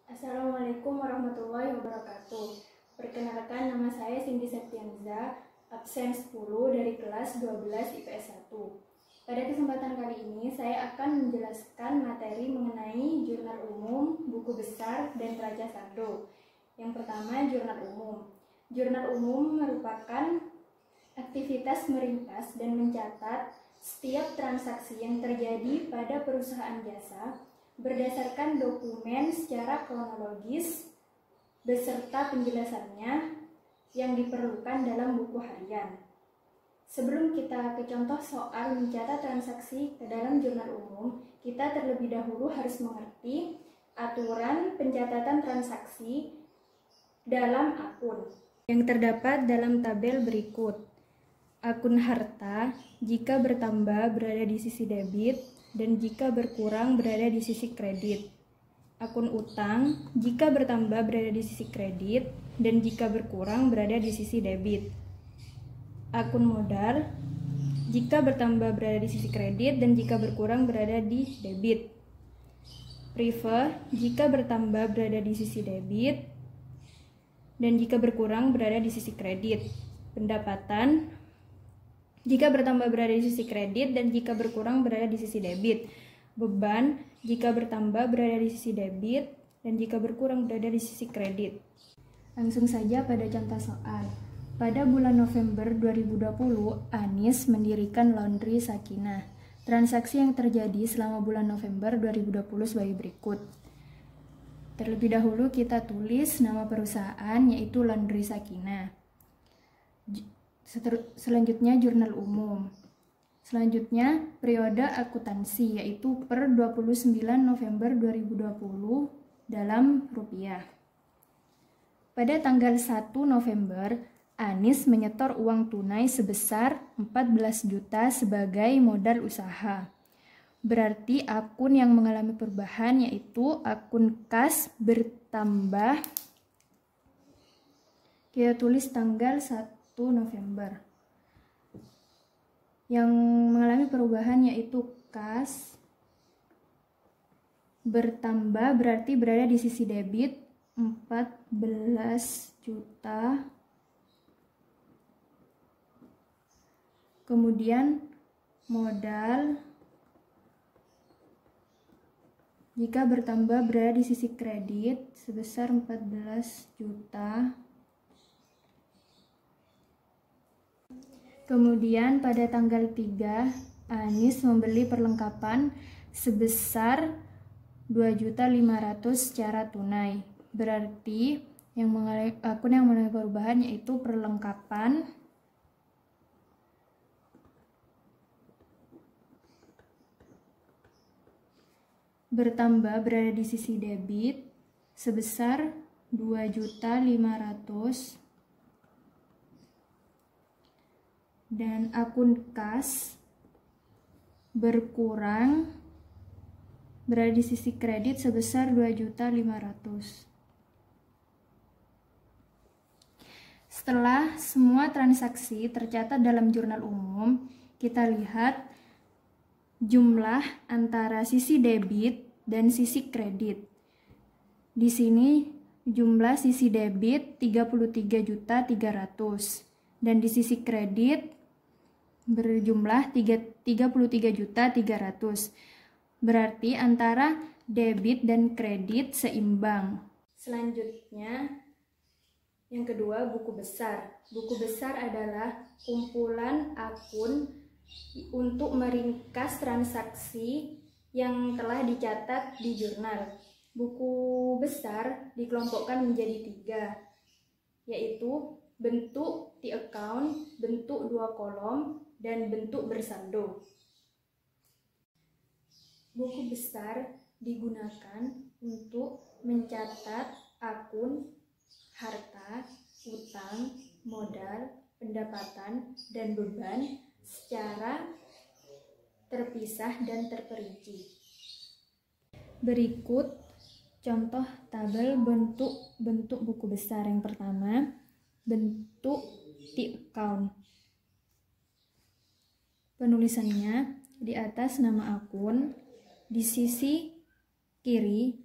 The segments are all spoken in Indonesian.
Assalamualaikum warahmatullahi wabarakatuh. Perkenalkan, nama saya Cindy Septianza, absen 10 dari kelas 12 IPS 1. Pada kesempatan kali ini, saya akan menjelaskan materi mengenai jurnal umum, buku besar, dan raja saldo. Yang pertama, jurnal umum. Jurnal umum merupakan aktivitas meringkas dan mencatat setiap transaksi yang terjadi pada perusahaan jasa berdasarkan dokumen secara kronologis beserta penjelasannya yang diperlukan dalam buku harian. Sebelum kita ke contoh soal mencatat transaksi ke dalam jurnal umum, kita terlebih dahulu harus mengerti aturan pencatatan transaksi dalam akun yang terdapat dalam tabel berikut. Akun harta jika bertambah berada di sisi debit dan jika berkurang berada di sisi kredit. Akun utang jika bertambah berada di sisi kredit dan jika berkurang berada di sisi debit. Akun modal jika bertambah berada di sisi kredit dan jika berkurang berada di debit. Prive jika bertambah berada di sisi debit dan jika berkurang berada di sisi kredit. Pendapatan jika bertambah berada di sisi kredit dan jika berkurang berada di sisi debit. Beban jika bertambah berada di sisi debit dan jika berkurang berada di sisi kredit. Langsung saja pada contoh soal. Pada bulan November 2020, Anis mendirikan Laundry Sakinah. Transaksi yang terjadi selama bulan November 2020 sebagai berikut. Terlebih dahulu kita tulis nama perusahaan, yaitu Laundry Sakinah. Selanjutnya jurnal umum. Selanjutnya periode akuntansi, yaitu per 29 November 2020 dalam rupiah. Pada tanggal 1 November, Anis menyetor uang tunai sebesar 14 juta sebagai modal usaha. Berarti akun yang mengalami perubahan yaitu akun kas bertambah. Kita tulis tanggal 1 November. Yang mengalami perubahan yaitu kas bertambah berarti berada di sisi debit 14 juta. Kemudian modal jika bertambah berada di sisi kredit sebesar 14 juta. Kemudian pada tanggal 3, Anis membeli perlengkapan sebesar 2.500.000 secara tunai. Berarti akun yang mengalami perubahan yaitu perlengkapan bertambah berada di sisi debit sebesar 2.500.000 dan akun kas berkurang berada di sisi kredit sebesar 2.500.000. Setelah semua transaksi tercatat dalam jurnal umum, kita lihat jumlah antara sisi debit dan sisi kredit. Di sini jumlah sisi debit 33.300.000 dan di sisi kredit berjumlah 33.300.000. Berarti antara debit dan kredit seimbang. Selanjutnya yang kedua, buku besar. Buku besar adalah kumpulan akun untuk meringkas transaksi yang telah dicatat di jurnal. Buku besar dikelompokkan menjadi 3, yaitu bentuk T-account, bentuk 2 kolom, dan bentuk bersaldo. Buku besar digunakan untuk mencatat akun harta, utang, modal, pendapatan, dan beban secara terpisah dan terperinci. Berikut contoh tabel bentuk buku besar. Yang pertama, bentuk T-account. Penulisannya di atas nama akun, di sisi kiri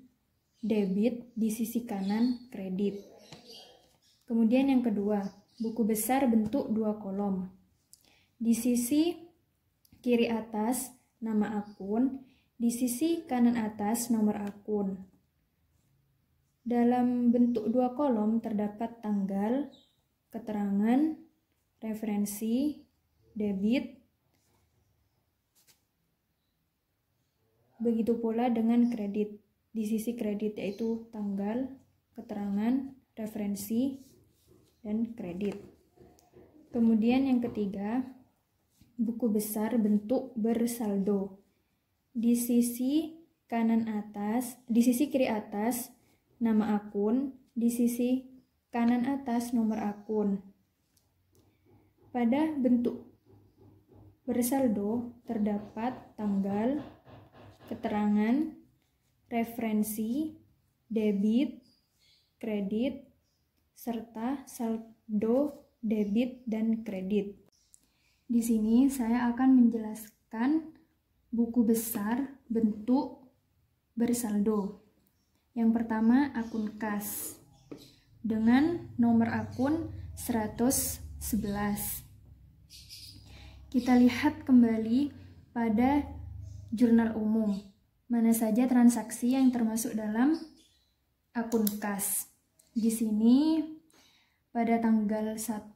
debit, di sisi kanan kredit. Kemudian yang kedua, buku besar bentuk 2 kolom. Di sisi kiri atas nama akun, di sisi kanan atas nomor akun. Dalam bentuk 2 kolom terdapat tanggal, keterangan, referensi, debit. Begitu pula dengan kredit. Di sisi kredit yaitu tanggal, keterangan, referensi, dan kredit. Kemudian yang ketiga, buku besar bentuk bersaldo. Di sisi kanan atas, di sisi kiri atas nama akun, di sisi kanan atas nomor akun. Pada bentuk bersaldo terdapat tanggal, keterangan, referensi, debit, kredit, serta saldo debit dan kredit. Di sini saya akan menjelaskan buku besar bentuk bersaldo. Yang pertama, akun kas dengan nomor akun 111. Kita lihat kembali pada jurnal umum, mana saja transaksi yang termasuk dalam akun kas. Di sini pada tanggal 1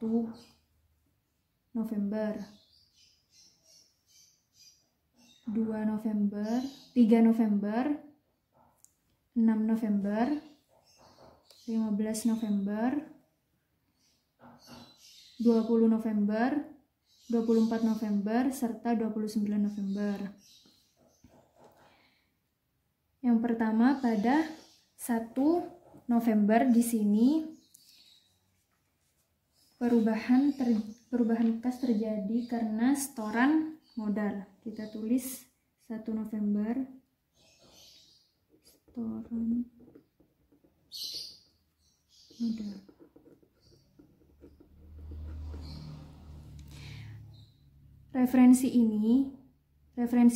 November, 2 November, 3 November, 6 November, 15 November, 20 November, 24 November, serta 29 November. Yang pertama pada 1 November di sini perubahan kas terjadi karena setoran modal. Kita tulis 1 November setoran modal. Referensi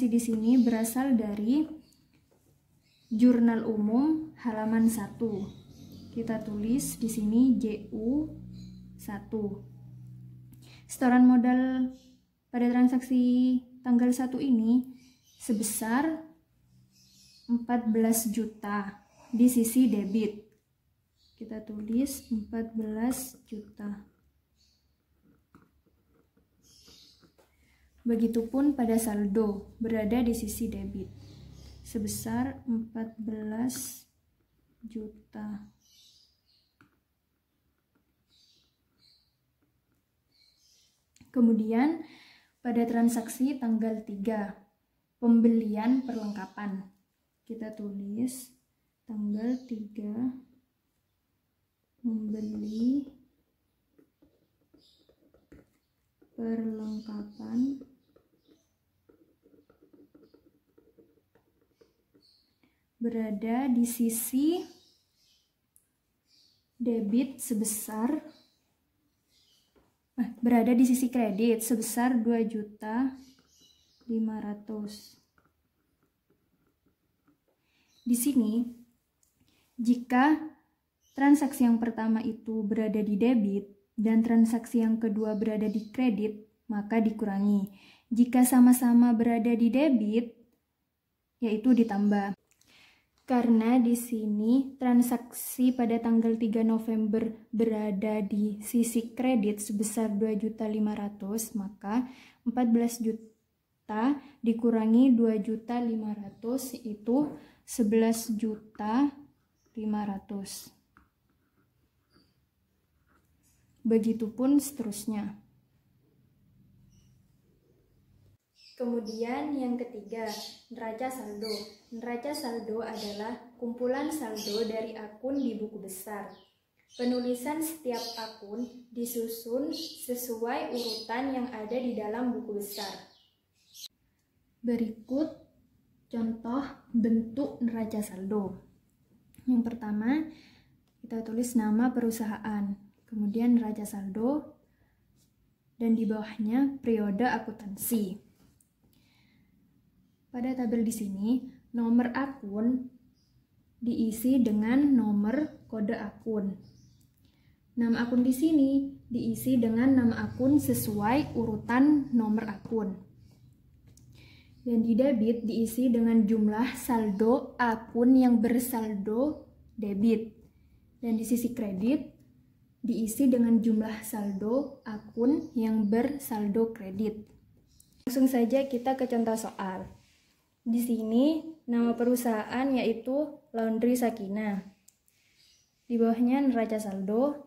di sini berasal dari jurnal umum halaman 1. Kita tulis di sini JU1. Setoran modal pada transaksi tanggal 1 ini sebesar 14 juta di sisi debit. Kita tulis 14 juta. Begitupun pada saldo berada di sisi debit sebesar 14 juta. Kemudian pada transaksi tanggal 3 pembelian perlengkapan, kita tulis tanggal 3 membeli perlengkapan berada di sisi debit sebesar berada di sisi kredit sebesar 2.500.000. Di sini jika transaksi yang pertama itu berada di debit dan transaksi yang kedua berada di kredit, maka dikurangi. Jika sama-sama berada di debit, yaitu ditambah. Karena di sini transaksi pada tanggal 3 November berada di sisi kredit sebesar 2.500.000, maka 14 juta dikurangi 2.500.000 itu 11.500.000. Begitupun seterusnya. Kemudian yang ketiga, neraca saldo. Neraca saldo adalah kumpulan saldo dari akun di buku besar. Penulisan setiap akun disusun sesuai urutan yang ada di dalam buku besar. Berikut contoh bentuk neraca saldo. Yang pertama, kita tulis nama perusahaan, kemudian neraca saldo, dan di bawahnya periode akuntansi. Pada tabel di sini, nomor akun diisi dengan nomor kode akun. Nama akun di sini diisi dengan nama akun sesuai urutan nomor akun. Dan di debit diisi dengan jumlah saldo akun yang bersaldo debit. Dan di sisi kredit diisi dengan jumlah saldo akun yang bersaldo kredit. Langsung saja kita ke contoh soal. Di sini nama perusahaan yaitu Laundry Sakinah. Di bawahnya neraca saldo.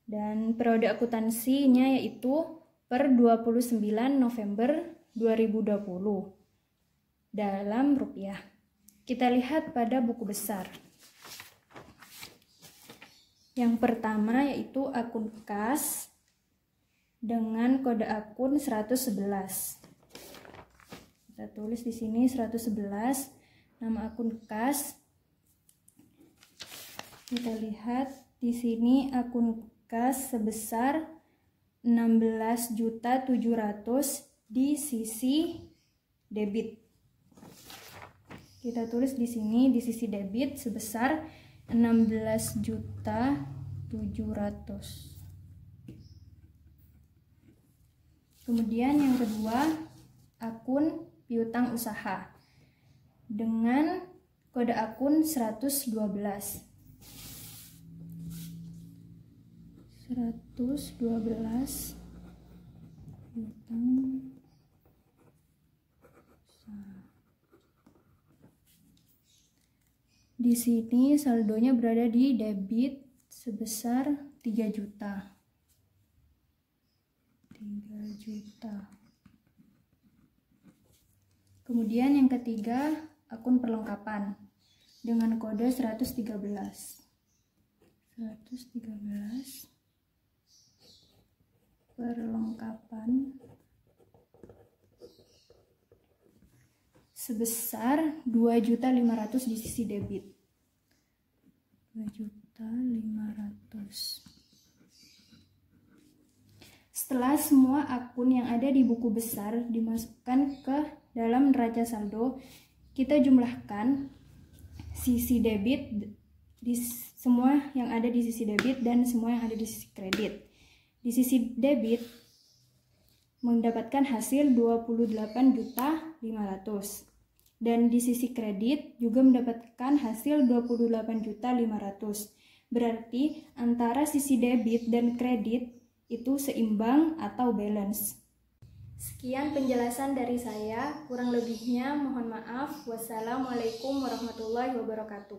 Dan periode akuntansinya yaitu per 29 November 2020 dalam rupiah. Kita lihat pada buku besar. Yang pertama yaitu akun kas dengan kode akun 111. Kita tulis di sini 111 nama akun kas. Kita lihat di sini akun kas sebesar 16.700.000 di sisi debit. Kita tulis di sini di sisi debit sebesar 16.700.000. Kemudian yang kedua, akun piutang usaha dengan kode akun 112. 112 piutang usaha. Di sini saldonya berada di debit sebesar 3 juta. 3 juta. Kemudian yang ketiga, akun perlengkapan dengan kode 113. 113 perlengkapan sebesar 2.500.000 di sisi debit. 2.500.000. Setelah semua akun yang ada di buku besar dimasukkan ke dalam neraca saldo, kita jumlahkan sisi debit di semua yang ada di sisi debit dan semua yang ada di sisi kredit. Di sisi debit mendapatkan hasil 28.500.000 dan di sisi kredit juga mendapatkan hasil 28.500.000. Berarti antara sisi debit dan kredit itu seimbang atau balance. Sekian penjelasan dari saya, kurang lebihnya mohon maaf. Wassalamualaikum warahmatullahi wabarakatuh.